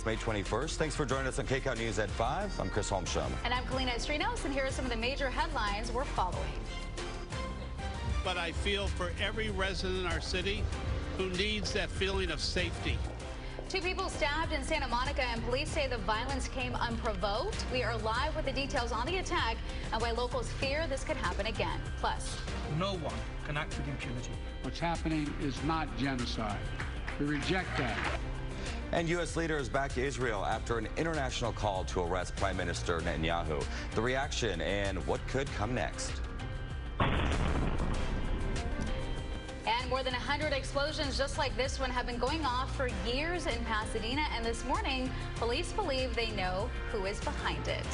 May 21st. Thanks for joining us on Kcal News at 5. I'm Chris Holmstrom. And I'm Kcal Dt, and here are some of the major headlines we're following. But I feel for every resident in our city who needs that feeling of safety. 2 people stabbed in Santa Monica, and police say the violence came unprovoked. We are live with the details on the attack and why locals fear this could happen again. Plus, no one can act with impunity. What's happening is not genocide. We reject that. And U.S. leaders back to Israel after an international call to arrest Prime Minister Netanyahu. The reaction and what could come next. And more than 100 explosions just like this one have been going off for years in Pasadena. And this morning, police believe they know who is behind it.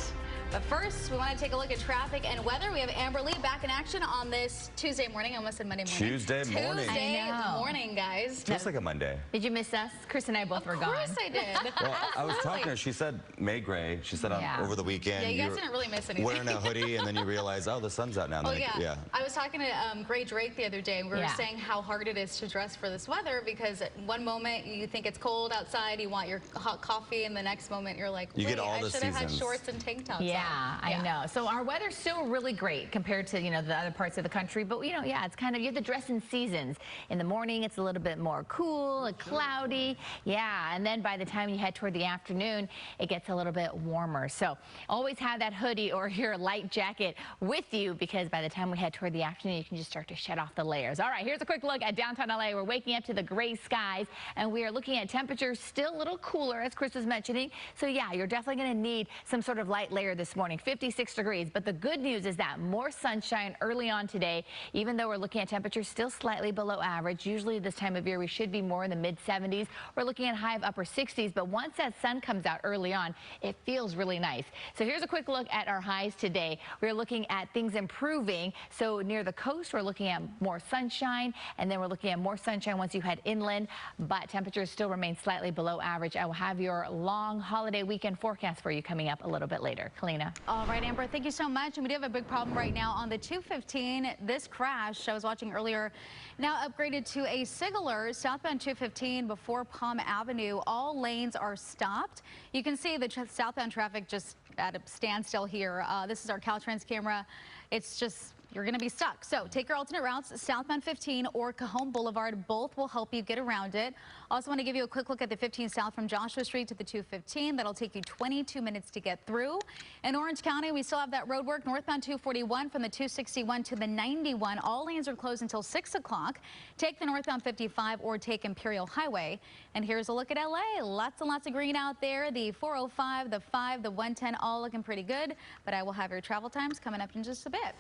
But first, we want to take a look at traffic and weather. We have Amber Lee back in action on this Tuesday morning. I almost said Monday morning. Tuesday morning. Tuesday morning, guys. Feels like a Monday. Did you miss us? Chris and I both were gone. Of course I did. Well, I was talking to her. She said May gray. She said over the weekend. Yeah, you guys didn't really miss anything. Wearing a hoodie, and then you realize, oh, the sun's out now. Oh, yeah. I was talking to Gray Drake the other day, and we were saying how hard it is to dress for this weather because at one moment you think it's cold outside, you want your hot coffee, and the next moment you're like, wait, I should have had shorts and tank tops on. I know. So our weather's still really great compared to, the other parts of the country. But, it's kind of, you have to dress in seasons. In the morning, it's a little bit more cool, cloudy. Yeah, and then by the time you head toward the afternoon, it gets a little bit warmer. So always have that hoodie or your light jacket with you because by the time we head toward the afternoon, you can just start to shed off the layers. All right, here's a quick look at downtown LA. We're waking up to the gray skies, and we are looking at temperatures still a little cooler, as Chris was mentioning. So, yeah, you're definitely going to need some sort of light layer this morning. 56 degrees. But the good news is that more sunshine early on today, even though we're looking at temperatures still slightly below average. Usually this time of year, we should be more in the mid-70s. We're looking at high of upper 60s. But once that sun comes out early on, it feels really nice. So here's a quick look at our highs today. We're looking at things improving. So near the coast, we're looking at more sunshine, and then we're looking at more sunshine once you head inland. But temperatures still remain slightly below average. I will have your long holiday weekend forecast for you coming up a little bit later. Kalina. All right, Amber, thank you so much. And we do have a big problem right now on the 215. This crash I was watching earlier now upgraded to a signaler southbound 215 before Palm Avenue. All lanes are stopped. You can see the southbound traffic just at a standstill here. This is our Caltrans camera. It's just you're going to be stuck. So take your alternate routes, southbound 15 or Cajon Boulevard. Both will help you get around it. Also want to give you a quick look at the 15 south from Joshua Street to the 215. That'll take you 22 minutes to get through. In Orange County, we still have that road work. Northbound 241 from the 261 to the 91. All lanes are closed until 6 o'clock. Take the northbound 55 or take Imperial Highway. And here's a look at LA. Lots and lots of green out there. The 405, the 5, the 110, all looking pretty good. But I will have your travel times coming up in just a bit.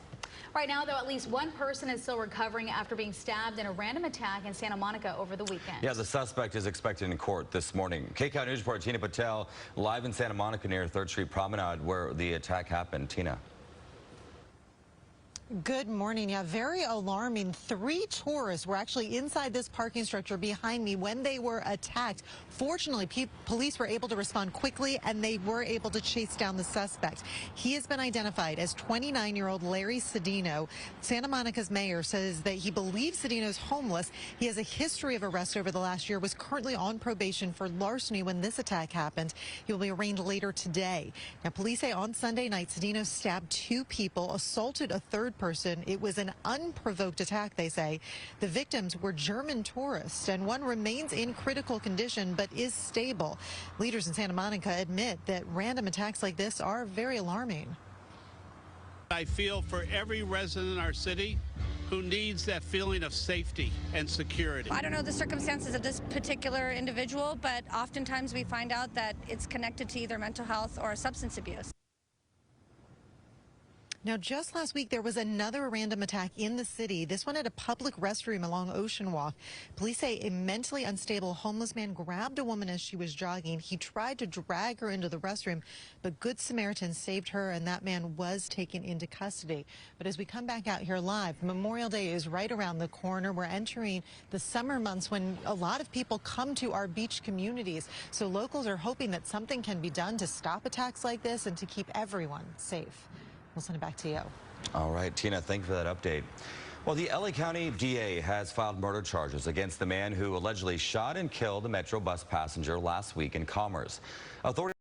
Right now, though, at least one person is still recovering after being stabbed in a random attack in Santa Monica over the weekend. Yeah, the suspect is expected in court this morning. Kcal News reporter Tina Patel live in Santa Monica near 3rd Street Promenade where the attack happened. Tina. Good morning. Yeah, very alarming. 3 tourists were actually inside this parking structure behind me when they were attacked. Fortunately, police were able to respond quickly and they were able to chase down the suspect. He has been identified as 29-year-old Larry Cedino. Santa Monica's mayor says that he believes Cedino's homeless. He has a history of arrest over the last year, was currently on probation for larceny when this attack happened. He will be arraigned later today. Now, police say on Sunday night, Cedino stabbed 2 people, assaulted a 3rd person. It was an unprovoked attack, they say. The victims were German tourists, and one remains in critical condition but is stable. Leaders in Santa Monica admit that random attacks like this are very alarming. I feel for every resident in our city who needs that feeling of safety and security. I don't know the circumstances of this particular individual, but oftentimes we find out that it's connected to either mental health or substance abuse. Now, just last week, there was another random attack in the city, this one at a public restroom along Ocean Walk. Police say a mentally unstable homeless man grabbed a woman as she was jogging. He tried to drag her into the restroom, but Good Samaritans saved her, and that man was taken into custody. But as we come back out here live, Memorial Day is right around the corner. We're entering the summer months when a lot of people come to our beach communities. So locals are hoping that something can be done to stop attacks like this and to keep everyone safe. We'll send it back to you. All right, Tina, thank you for that update. Well, the LA County DA has filed murder charges against the man who allegedly shot and killed a Metro bus passenger last week in Commerce. Authorities